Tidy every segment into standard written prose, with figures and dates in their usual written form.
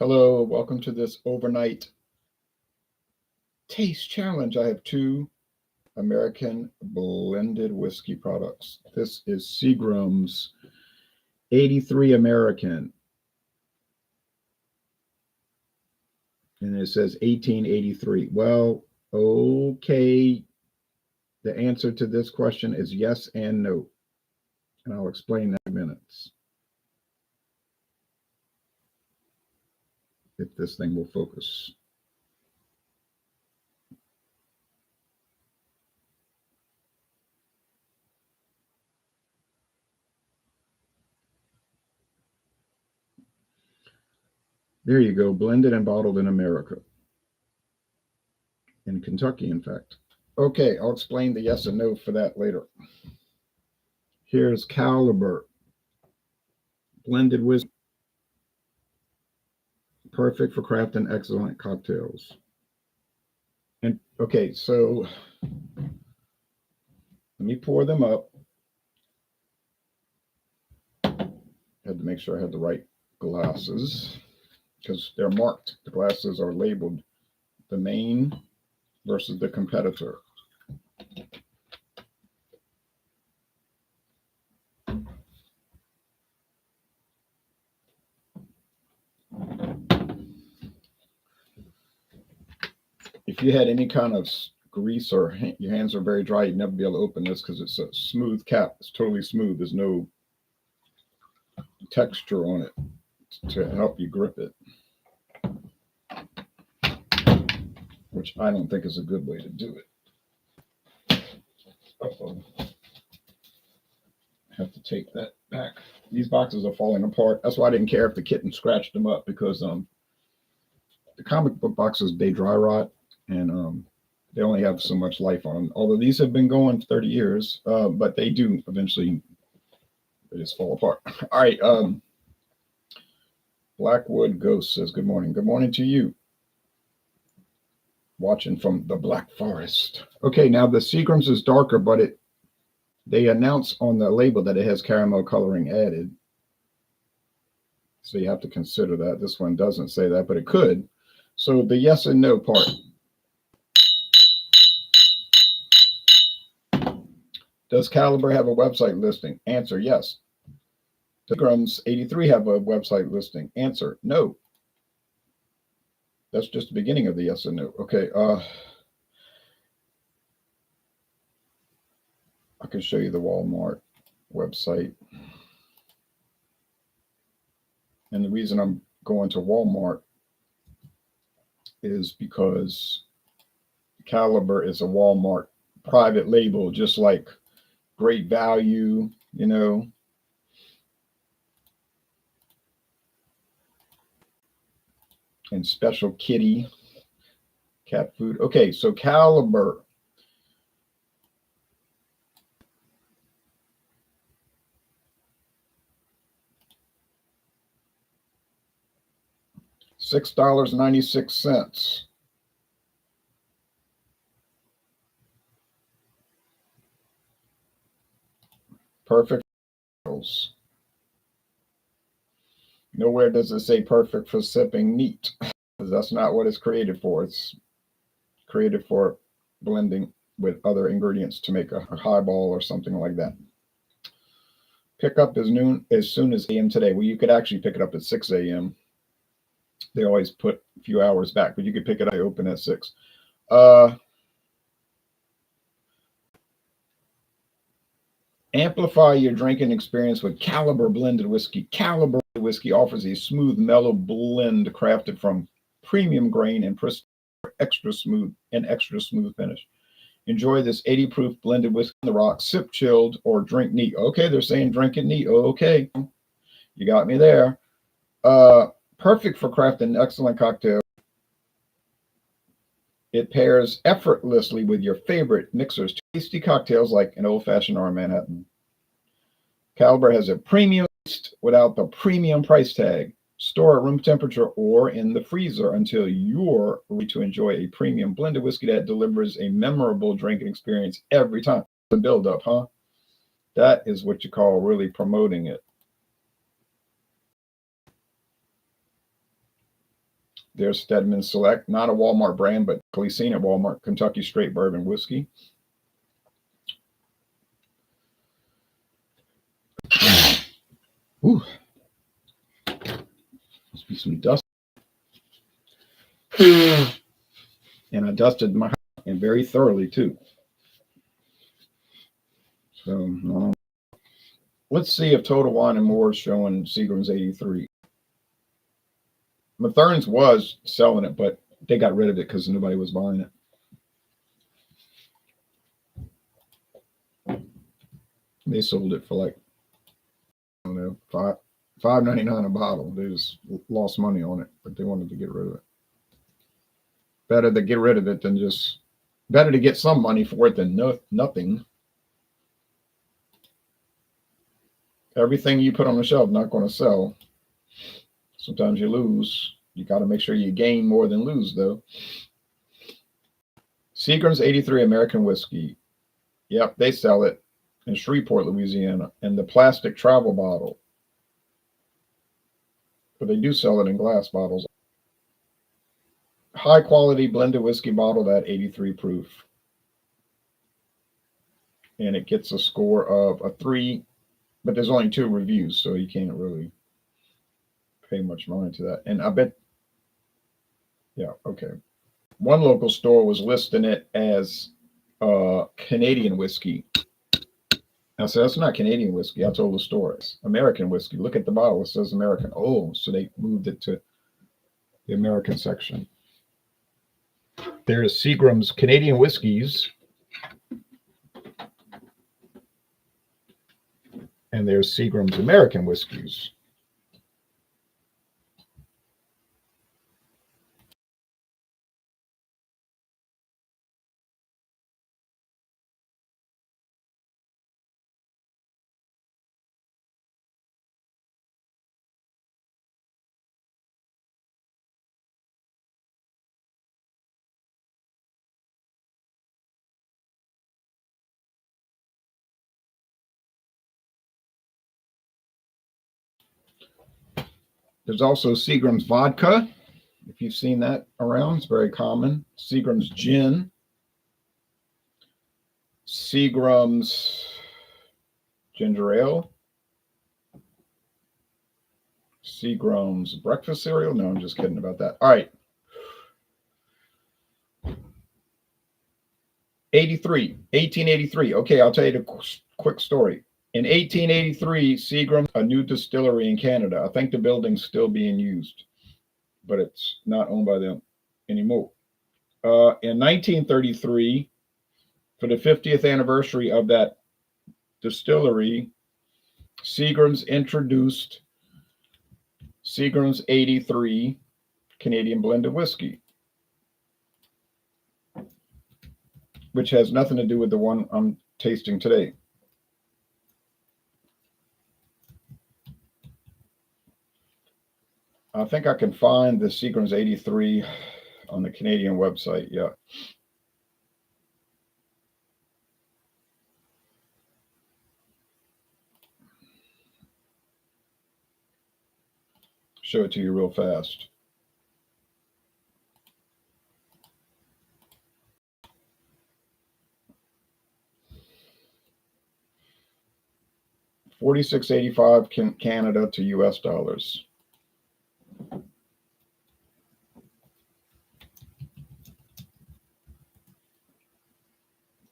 Hello, welcome to this overnight taste challenge. I have two American blended whiskey products. This is Seagram's 83 American, and it says 1883. Well, okay, the answer to this question is yes and no, and I'll explain that in minutes if this thing will focus. There you go, blended and bottled in America, in Kentucky, in fact. Okay, I'll explain the yes and no for that later. Here's Caliber blended whiskey, perfect for crafting excellent cocktails. And okay, so let me pour them up. Had to make sure I had the right glasses because they're marked. The glasses are labeled the main versus the competitor. If you had any kind of grease or your hands are very dry, you'd never be able to open this because it's a smooth cap. It's totally smooth. There's no texture on it to help you grip it, which I don't think is a good way to do it. Uh-oh. I have to take that back. These boxes are falling apart. That's why I didn't care if the kitten scratched them up because the comic book boxes, they dry rot and they only have so much life on them. Although these have been going 30 years, but they do eventually, they just fall apart. All right. Blackwood Ghost says, good morning. Good morning to you. Watching from the Black Forest. Okay, now the Seagram's is darker, but they announce on the label that it has caramel coloring added. So you have to consider that. This one doesn't say that, but it could. So the yes and no part. Does Caliber have a website listing? Answer, yes. Does Seagram's 83 have a website listing? Answer, no. That's just the beginning of the yes and no. Okay. I can show you the Walmart website. And the reason I'm going to Walmart is because Caliber is a Walmart private label, just like Great Value, you know. And Special Kitty, cat food. Okay, so Caliber. $6.96. Perfect. Nowhere does it say perfect for sipping neat, because that's not what it's created for. It's created for blending with other ingredients to make a highball or something like that. Pick up as soon as a.m. today. Well, you could actually pick it up at 6 a.m. They always put a few hours back, but you could pick it up. I open at 6. Amplify your drinking experience with Caliber blended whiskey. Caliber whiskey offers a smooth, mellow blend crafted from premium grain and extra smooth finish. Enjoy this 80 proof blended whiskey on the rocks. Sip chilled or drink neat. Okay, they're saying drink it neat. Okay, you got me there. Perfect for crafting excellent cocktail. It pairs effortlessly with your favorite mixers. Tasty cocktails like an old-fashioned or a Manhattan. Caliber has a premium taste without the premium price tag. Store at room temperature or in the freezer until you're ready to enjoy a premium blended whiskey that delivers a memorable drinking experience every time. The build-up, huh? That is what you call really promoting it. There's Stedman Select, not a Walmart brand, but seen at Walmart, Kentucky Straight Bourbon Whiskey. Ooh. Must be some dust. And I dusted my house, and very thoroughly too. So let's see if Total Wine and More is showing Seagram's 83. Mathern's was selling it, but they got rid of it because nobody was buying it. They sold it for like, I don't know, $5.99 a bottle. They just lost money on it, but they wanted to get rid of it. Better to get rid of it than better to get some money for it than nothing. Everything you put on the shelf not going to sell. Sometimes you lose. You got to make sure you gain more than lose, though. Seagram's 83 American Whiskey. Yep, they sell it in Shreveport, Louisiana, in the plastic travel bottle. But they do sell it in glass bottles. High quality blended whiskey bottle at 83 proof. And it gets a score of a 3, but there's only 2 reviews, so you can't really pay much mind to that. And I bet, yeah, okay. One local store was listing it as Canadian whiskey. I said, that's not Canadian whiskey. I told the store it's American whiskey. Look at the bottle. It says American. Oh, so they moved it to the American section. There's Seagram's Canadian whiskeys. And there's Seagram's American whiskeys. There's also Seagram's vodka. If you've seen that around, it's very common. Seagram's gin. Seagram's ginger ale. Seagram's breakfast cereal. No, I'm just kidding about that. All right. 1883. Okay, I'll tell you the quick story. In 1883, Seagram, a new distillery in Canada. I think the building's still being used, but it's not owned by them anymore. In 1933, for the 50th anniversary of that distillery, Seagram's introduced Seagram's 83 Canadian blended whiskey, which has nothing to do with the one I'm tasting today. I think I can find the Seagram's 83 on the Canadian website. Yeah. Show it to you real fast. $46.85 Canada to US dollars.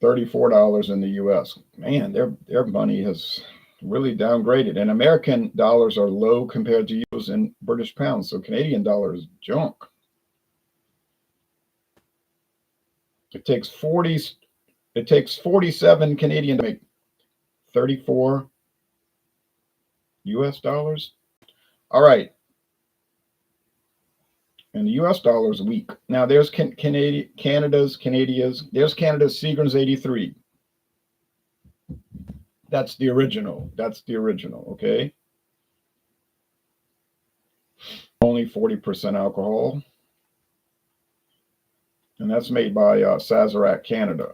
$34 in the US. Man, their money has really downgraded. And American dollars are low compared to euros and British pounds. So Canadian dollar is junk. It takes 47 Canadian to make 34 US dollars. All right. And the US dollar is weak. Now there's Canada's Seagram's 83. That's the original. Okay. Only 40% alcohol. And that's made by Sazerac Canada,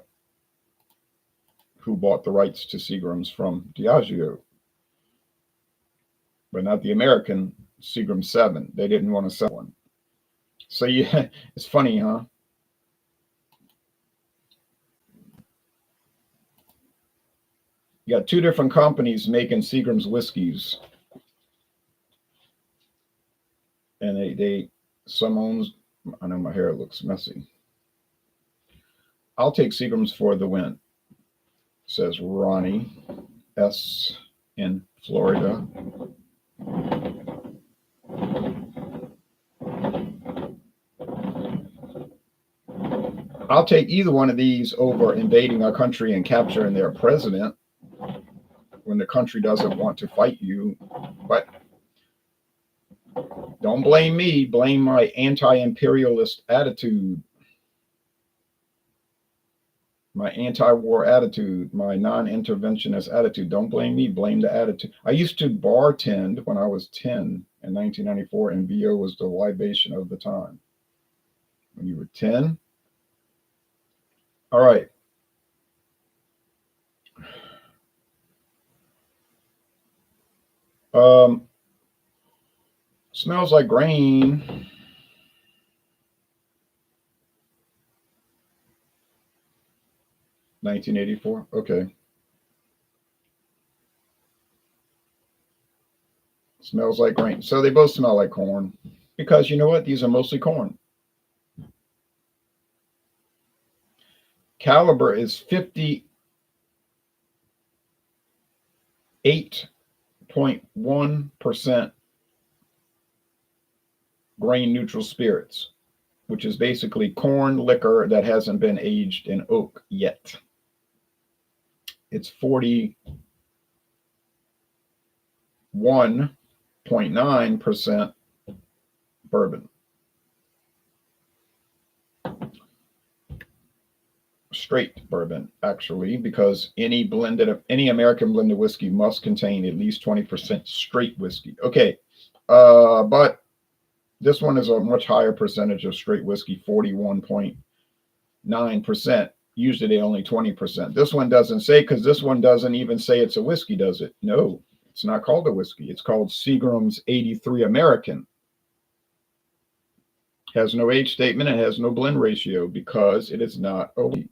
who bought the rights to Seagram's from Diageo. But not the American Seagram 7. They didn't want to sell one. So yeah, it's funny, huh? You got two different companies making Seagram's whiskeys, and they some owns. I know my hair looks messy. I'll take Seagram's for the win, says Ronnie S in Florida. I'll take either one of these over invading our country and capturing their president when the country doesn't want to fight you. But don't blame me, blame my anti-imperialist attitude, my anti-war attitude, my non-interventionist attitude. Don't blame me, blame the attitude. I used to bartend when I was 10 in 1994, and VO was the libation of the time. When you were 10? All right. Smells like grain. $19.84. Okay. Smells like grain. So they both smell like corn because you know what? These are mostly corn. Caliber is 58.1% grain neutral spirits, which is basically corn liquor that hasn't been aged in oak yet. It's 41.9% bourbon. Straight bourbon, actually, because any American blended whiskey must contain at least 20% straight whiskey. Okay, but this one is a much higher percentage of straight whiskey, 41.9%. Usually they only 20%. This one doesn't say, because this one doesn't even say it's a whiskey, does it? No, it's not called a whiskey. It's called Seagram's 83 American. Has no age statement. It has no blend ratio because it is not a whiskey.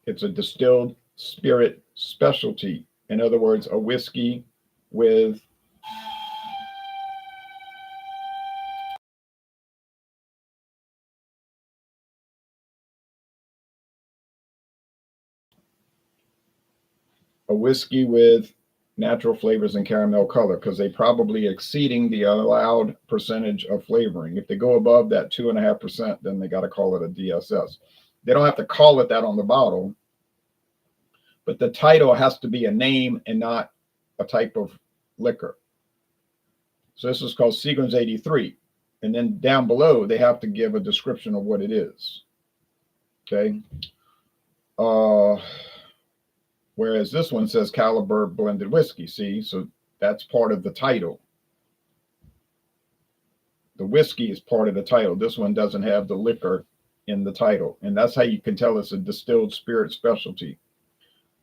It's a distilled spirit specialty. In other words, a whiskey with natural flavors and caramel color, because they probably exceeding the allowed percentage of flavoring. If they go above that 2.5%, then they got to call it a DSS. They don't have to call it that on the bottle, but the title has to be a name and not a type of liquor. So this is called Seagram's 83. And then down below, they have to give a description of what it is. Okay. Whereas this one says Caliber blended whiskey. See, so that's part of the title. The whiskey is part of the title. This one doesn't have the liquor in the title. And that's how you can tell it's a distilled spirit specialty.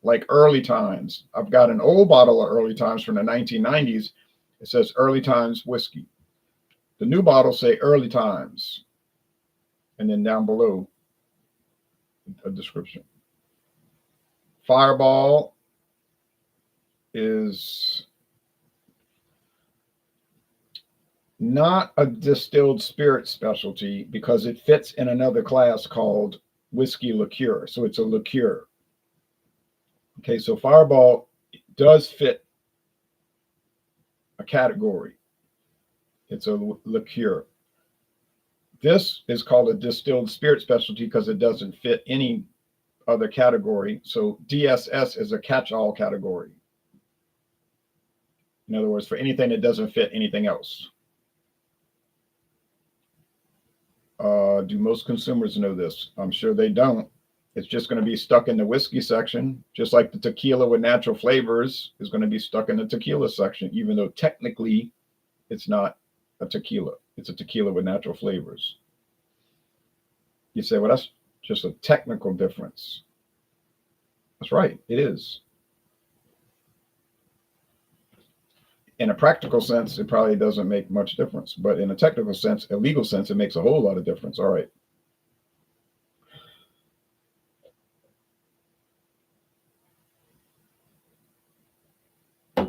Like Early Times. I've got an old bottle of Early Times from the 1990s. It says Early Times whiskey. The new bottles say Early Times. And then down below, a description. Fireball is not a distilled spirit specialty because it fits in another class called whiskey liqueur. So it's a liqueur. Okay, so Fireball does fit a category. It's a liqueur. This is called a distilled spirit specialty because it doesn't fit any other category. So DSS is a catch-all category. In other words, for anything that doesn't fit anything else. Do most consumers know this? I'm sure they don't. It's just going to be stuck in the whiskey section, just like the tequila with natural flavors is going to be stuck in the tequila section, even though technically it's not a tequila. It's a tequila with natural flavors. You say, well, that's just a technical difference. That's right. It is. In a practical sense, it probably doesn't make much difference, but in a technical sense, a legal sense, it makes a whole lot of difference. All right.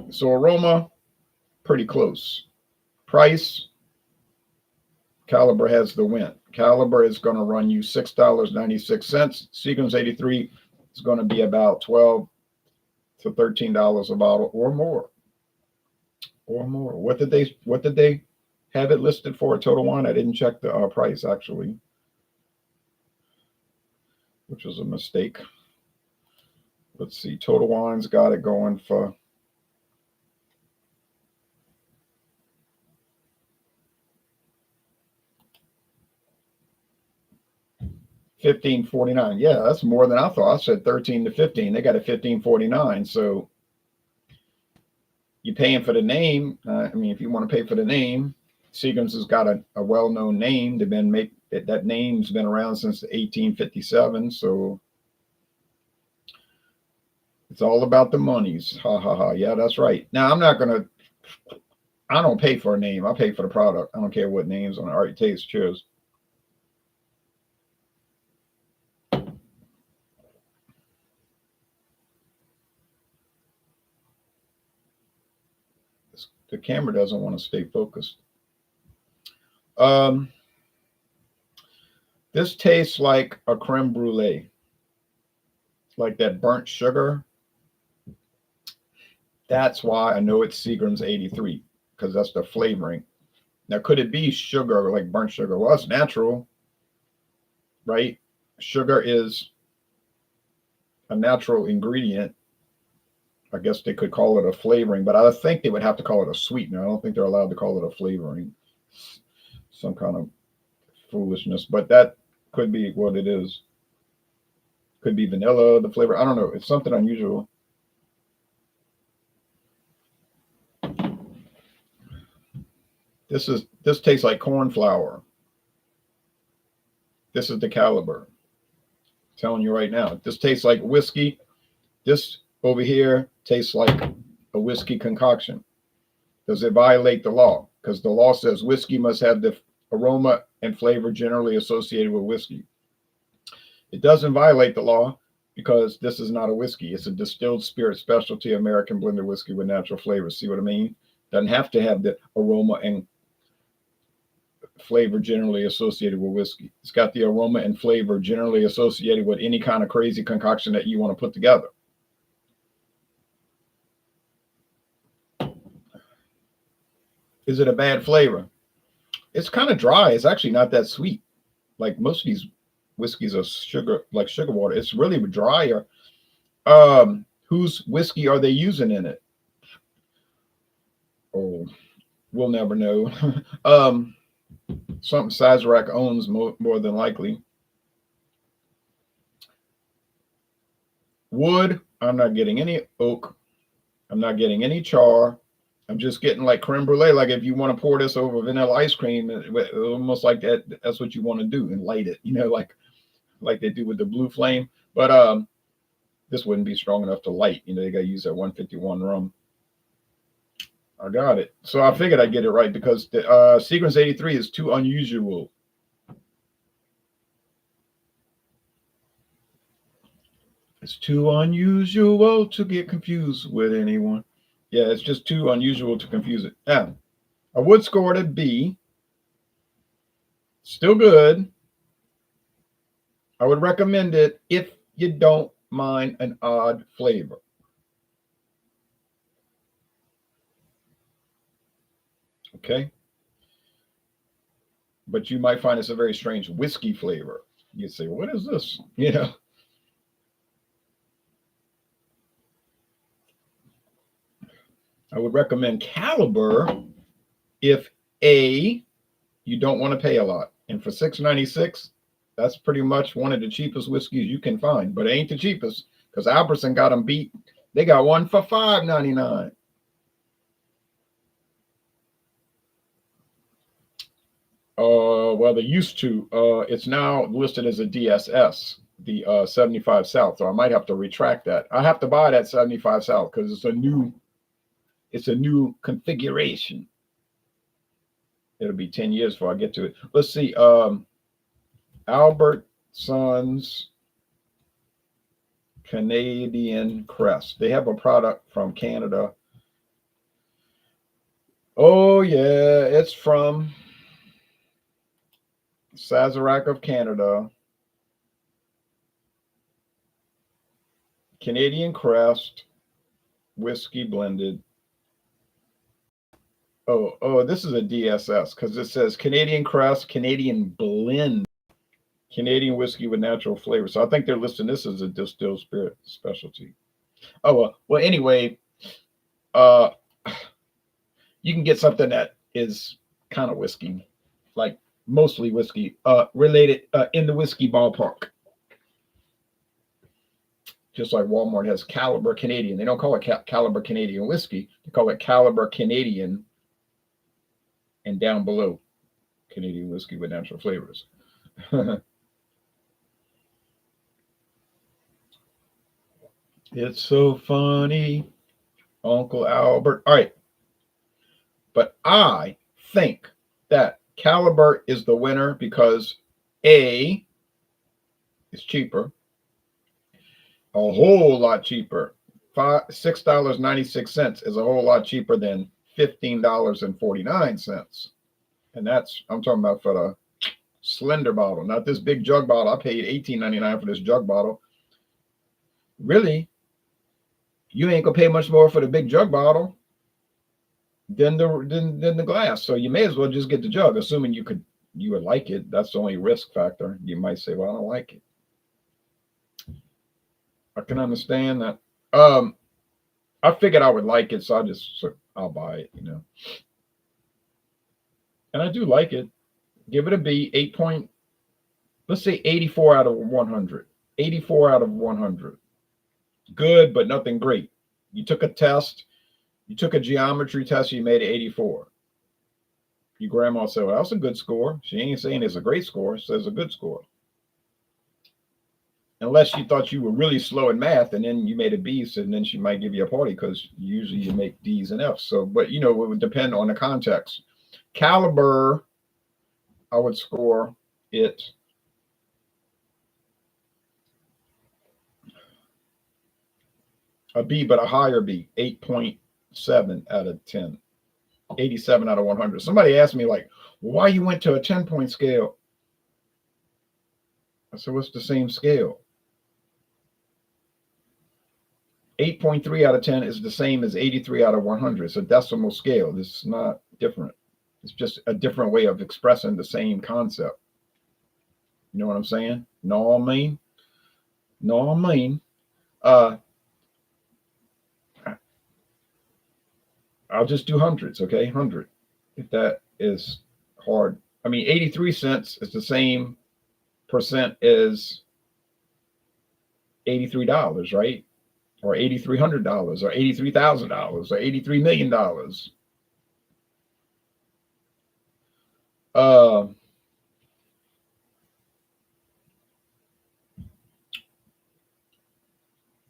So aroma, pretty close. Price, Caliber has the win. Caliber is going to run you $6.96. Seagram's 83 is going to be about $12 to $13 a bottle or more. Or more. What did they have it listed for? Total Wine? I didn't check the price actually, which was a mistake. Let's see. Total Wine's got it going for $15.49. Yeah, that's more than I thought. I said 13 to 15. They got it $15.49. So you're paying for the name. I mean, if you want to pay for the name, Seagram's has got a well-known name. They've been that name's been around since 1857. So it's all about the monies. Ha ha ha. Yeah, that's right. Now I don't pay for a name. I pay for the product. I don't care what name's on it. All right, taste. Cheers. The camera doesn't want to stay focused. This tastes like a creme brulee, like that burnt sugar. That's why I know it's Seagram's 83, because that's the flavoring. Now, could it be sugar, like burnt sugar? Well, it's natural, right? Sugar is a natural ingredient. I guess they could call it a flavoring, but I think they would have to call it a sweetener. I don't think they're allowed to call it a flavoring. Some kind of foolishness, but that could be what it is. Could be vanilla, the flavor. I don't know. It's something unusual. This tastes like corn flour. This is the Caliber. I'm telling you right now. This tastes like whiskey. This over here tastes like a whiskey concoction. Does it violate the law? Because the law says whiskey must have the aroma and flavor generally associated with whiskey. It doesn't violate the law because this is not a whiskey. It's a distilled spirit specialty American blended whiskey with natural flavors. See what I mean? Doesn't have to have the aroma and flavor generally associated with whiskey. It's got the aroma and flavor generally associated with any kind of crazy concoction that you want to put together. Is it a bad flavor? It's kind of dry. It's actually not that sweet. Like most of these whiskeys are sugar, like sugar water. It's really drier. Whose whiskey are they using in it? Oh, we'll never know. Something Sazerac owns more than likely. Wood, I'm not getting any oak. I'm not getting any char. I'm just getting like creme brulee. Like if you want to pour this over vanilla ice cream, almost like that. That's what you want to do and light it. You know, like they do with the blue flame. But this wouldn't be strong enough to light. You know, they got to use that 151 rum. I got it. So I figured I'd get it right because the Seagram's 83 is too unusual. It's too unusual to get confused with anyone. Yeah, it's just too unusual to confuse it. Yeah, I would score it a B. Still good. I would recommend it if you don't mind an odd flavor. Okay. But you might find it's a very strange whiskey flavor. You'd say, what is this? You know. I would recommend Caliber if A, you don't want to pay a lot. And for $6.96, that's pretty much one of the cheapest whiskeys you can find. But it ain't the cheapest because Albertson got them beat. They got one for $5.99. Well, they used to. It's now listed as a DSS, the 75 South. So I might have to retract that. I have to buy that 75 South because it's It's a new configuration. It'll be 10 years before I get to it. Let's see. Albertsons Canadian Crest. They have a product from Canada. Oh yeah, it's from Sazerac of Canada. Canadian Crest whiskey blended. Oh, this is a DSS because it says Canadian Crest, Canadian blend, Canadian whiskey with natural flavor. So I think they're listing this as a distilled spirit specialty. Oh well. Anyway, uh, you can get something that is kind of whiskey, like mostly whiskey, related in the whiskey ballpark. Just like Walmart has Caliber Canadian. They don't call it Caliber Canadian whiskey. They call it Caliber Canadian. And down below, Canadian whiskey with natural flavors. It's so funny, Uncle Albert. All right. But I think that Caliber is the winner because A, it's cheaper, a whole lot cheaper. $6.96 is a whole lot cheaper than $15.49. And that's, I'm talking about for the slender bottle, not this big jug bottle. I paid $18.99 for this jug bottle. Really, you ain't gonna pay much more for the big jug bottle than the glass. So you may as well just get the jug, assuming you would like it. That's the only risk factor. You might say, well, I don't like it. I can understand that. I figured I would like it, so I'll buy it, And I do like it. Give it a B, let's say 84 out of 100. 84 out of 100. Good, but nothing great. You took a test, you took a geometry test, you made it 84. Your grandma said, well, that's a good score. She ain't saying it's a great score, she says a good score. Unless she thought you were really slow in math and then you made a B, so then she might give you a party because usually you make D's and F's. So, but it would depend on the context. Caliber, I would score it a B, but a higher B, 8.7 out of 10, 87 out of 100. Somebody asked me, like, why you went to a 10-point scale? I said, what's the same scale? 8.3 out of 10 is the same as 83 out of 100. It's a decimal scale. This is not different. It's just a different way of expressing the same concept. You know what I'm saying? No, I mean. I'll just do hundreds, okay? 100, if that is hard. I mean, 83 cents is the same percent as $83, right? Or $8,300, or $83,000, or $83 million.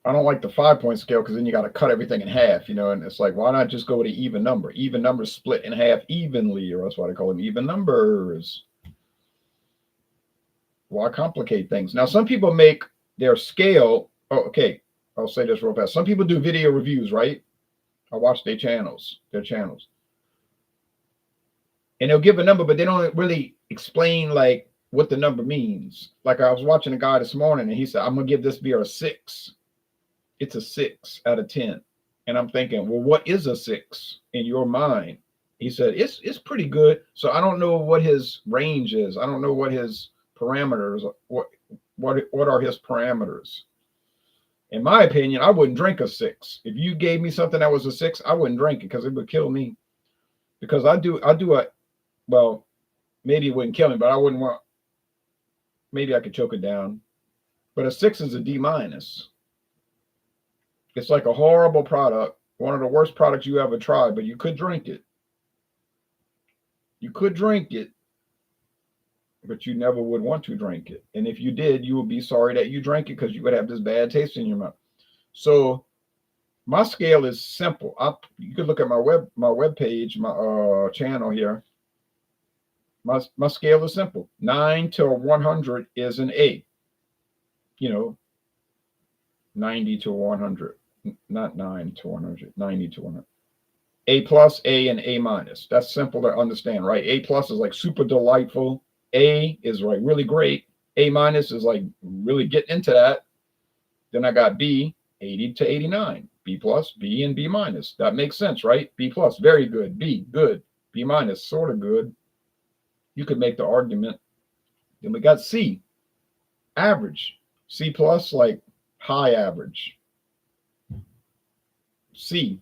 I don't like the 5-point scale because then you got to cut everything in half, and it's like, why not just go with an even number? Even numbers split in half evenly, or that's why they call them even numbers. Why complicate things? Now, some people make their scale. Oh, okay. I'll say this real fast. Some people do video reviews, right? I watch their channels. And they'll give a number, but they don't really explain like what the number means. Like I was watching a guy this morning and he said, I'm going to give this beer a 6. It's a 6 out of 10. And I'm thinking, well, what is a 6 in your mind? He said, it's pretty good. So I don't know what his range is. I don't know what his parameters, what are his parameters. In my opinion, I wouldn't drink a 6. If you gave me something that was a 6, I wouldn't drink it because it would kill me. Because well, maybe it wouldn't kill me, but I wouldn't want, maybe I could choke it down. But a 6 is a D-. It's like a horrible product, one of the worst products you ever tried, but you could drink it. You could drink it, but you never would want to drink it. And if you did, you would be sorry that you drank it because you would have this bad taste in your mouth. So My scale is simple. You can look at my web page, my channel here. My scale is simple. 9 to 100 is an A. You know, 90 to 100, not 9 to 100, 90 to 100. A plus, A, and A minus. That's simple to understand, right? A plus is like super delightful. A is like really great. A minus is like really getting into that. Then I got B, 80 to 89. B plus, B, and B minus. That makes sense, right? B plus, very good. B, good. B minus, sort of good. You could make the argument. Then we got C, average. C plus, like high average. C,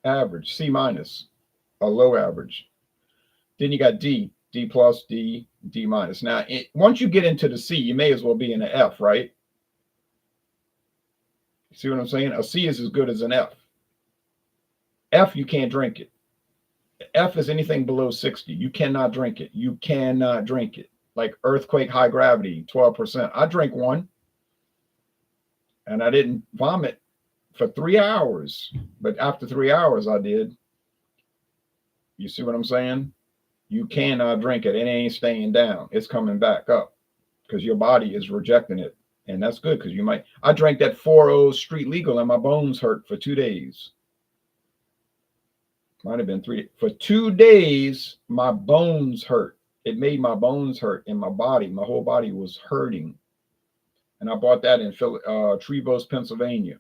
average. C minus, a low average. Then you got D, D plus, D, D minus. Now, once you get into the C, you may as well be in an F, right? See what I'm saying? A C is as good as an F. F, you can't drink it. F is anything below 60. You cannot drink it. You cannot drink it. Like earthquake, high gravity, 12%. I drank one and I didn't vomit for 3 hours. But after 3 hours, I did. You see what I'm saying? You cannot drink it. It ain't staying down. It's coming back up because your body is rejecting it. And that's good because you might. I drank that 4.0 street legal and my bones hurt for 2 days. Might have been 3. For 2 days, my bones hurt. It made my bones hurt in my body. My whole body was hurting. And I bought that in Trevose, Pennsylvania,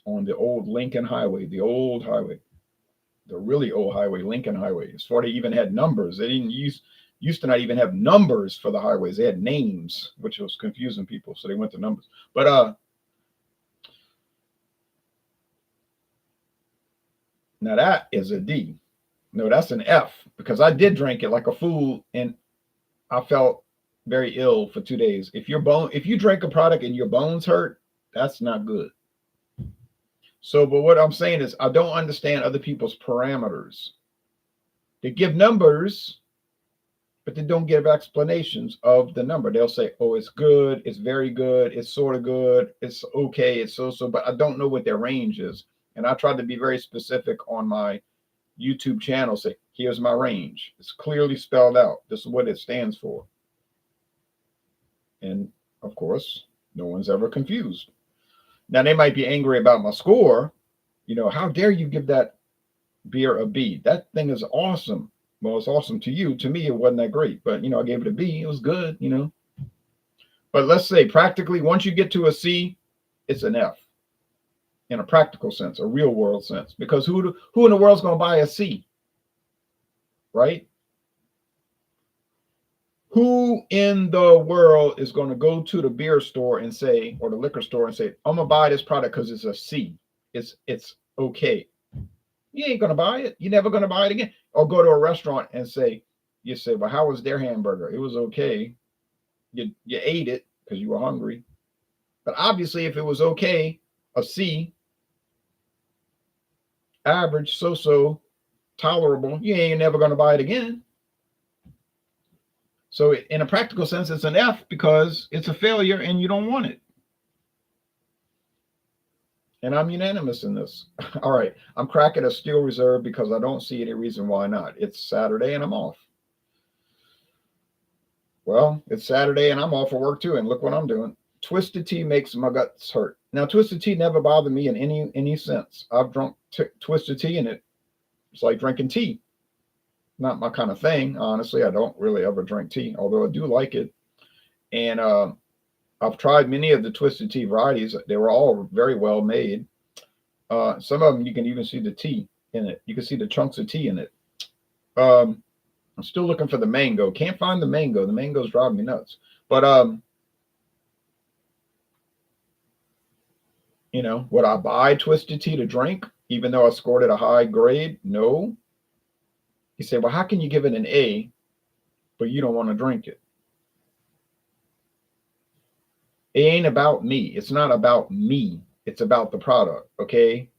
on the old Lincoln Highway, the old highway, the really old highway, Lincoln Highway. Before they even had numbers. They didn't used to not even have numbers for the highways. They had names, which was confusing people. So they went to numbers. But now that is a D. No, that's an F because I did drink it like a fool and I felt very ill for 2 days. If you drink a product and your bones hurt, that's not good. So, but what I'm saying is I don't understand other people's parameters. They give numbers, but they don't give explanations of the number. They'll say, oh, it's good, it's very good, it's sort of good, it's okay, it's so, but I don't know what their range is. And I tried to be very specific on my YouTube channel, say, here's my range. It's clearly spelled out. This is what it stands for. And of course, no one's ever confused. Now they might be angry about my score. You know, how dare you give that beer a B? That thing is awesome. Well, it's awesome to you. To me, it wasn't that great, but I gave it a B. It was good, But let's say practically, once you get to a C, it's an F. In a practical sense, a real world sense, because who in the world's going to buy a C, right? Who in the world is going to go to the beer store and say, or the liquor store and say, I'm going to buy this product because it's a C. It's okay. You ain't going to buy it. You're never going to buy it again. Or go to a restaurant and say, well, how was their hamburger? It was okay. You ate it because you were hungry. But obviously, if it was okay, a C, average, so tolerable, you ain't never going to buy it again. So in a practical sense, it's an F because it's a failure and you don't want it. And I'm unanimous in this. All right, I'm cracking a steel reserve because I don't see any reason why not. It's Saturday and I'm off. Well, it's Saturday and I'm off for work too. And look what I'm doing. Twisted tea makes my guts hurt. Now, twisted tea never bothered me in any sense. I've drunk twisted tea and it's like drinking tea. Not my kind of thing, honestly. I don't really ever drink tea, although I do like it. And I've tried many of the twisted tea varieties. They were all very well made. Some of them you can even see the tea in it. You can see the chunks of tea in it. I'm still looking for the mango. Can't find the mango. The mango's driving me nuts. But would I buy twisted tea to drink, even though I scored it a high grade? No. You say, well, how can you give it an A, but you don't want to drink it? It ain't about me. It's not about me. It's about the product, okay?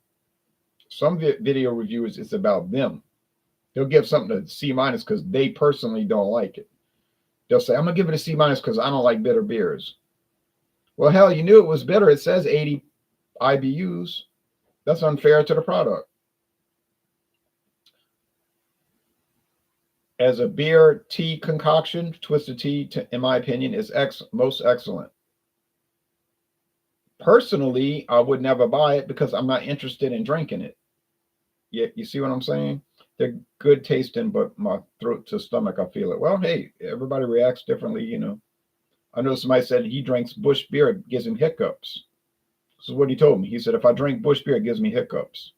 Some video reviewers, it's about them. They'll give something to C minus because they personally don't like it. They'll say, I'm going to give it a C minus because I don't like bitter beers. Well, hell, you knew it was bitter. It says 80 IBUs. That's unfair to the product. As a beer tea concoction, Twisted Tea, in my opinion, is most excellent. Personally, I would never buy it because I'm not interested in drinking it. You see what I'm saying? They're good tasting, but my throat to stomach, I feel it. Well, hey, everybody reacts differently, you know. I know somebody said he drinks Bush beer, it gives him hiccups. This is what he told me. He said, if I drink Bush beer, it gives me hiccups.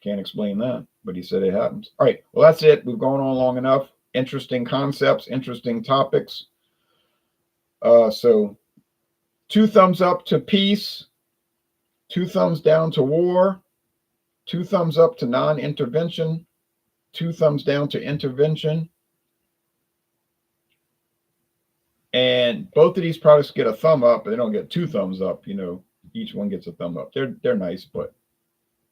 Can't explain that, but he said it happens. All right, well, that's it. We've gone on long enough. Interesting concepts, interesting topics. So 2 thumbs up to peace, 2 thumbs down to war, 2 thumbs up to non-intervention, 2 thumbs down to intervention. And both of these products get a thumb up. They don't get 2 thumbs up. You know, each one gets a thumb up. They're nice, but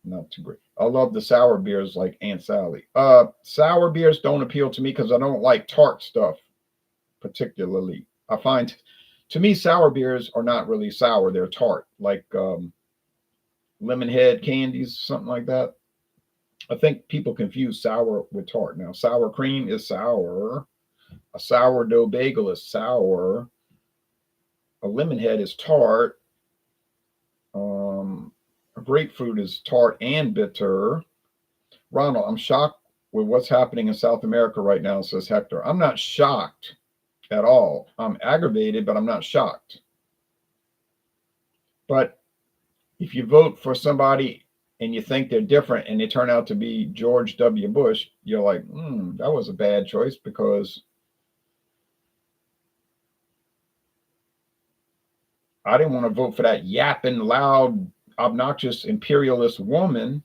not too great. I love the sour beers like Aunt Sally. Sour beers don't appeal to me because I don't like tart stuff particularly. I find, to me, sour beers are not really sour. They're tart, like lemon head candies, something like that. I think people confuse sour with tart. Now, sour cream is sour. A sourdough bagel is sour. A lemon head is tart. A grapefruit is tart and bitter. Ronald, I'm shocked with what's happening in South America right now, says Hector. I'm not shocked at all. I'm aggravated, but I'm not shocked. But if you vote for somebody and you think they're different and they turn out to be George W. Bush, you're like, that was a bad choice because I didn't want to vote for that yapping, loud, obnoxious, imperialist woman,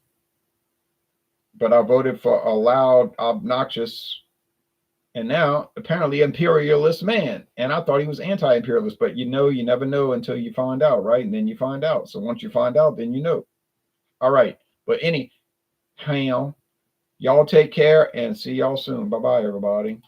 but I voted for a loud, obnoxious, and now apparently imperialist man. And I thought he was anti-imperialist, but you know, you never know until you find out, right? And then you find out. So once you find out, then you know. All right. But anyhow, y'all take care and see y'all soon. Bye-bye, everybody.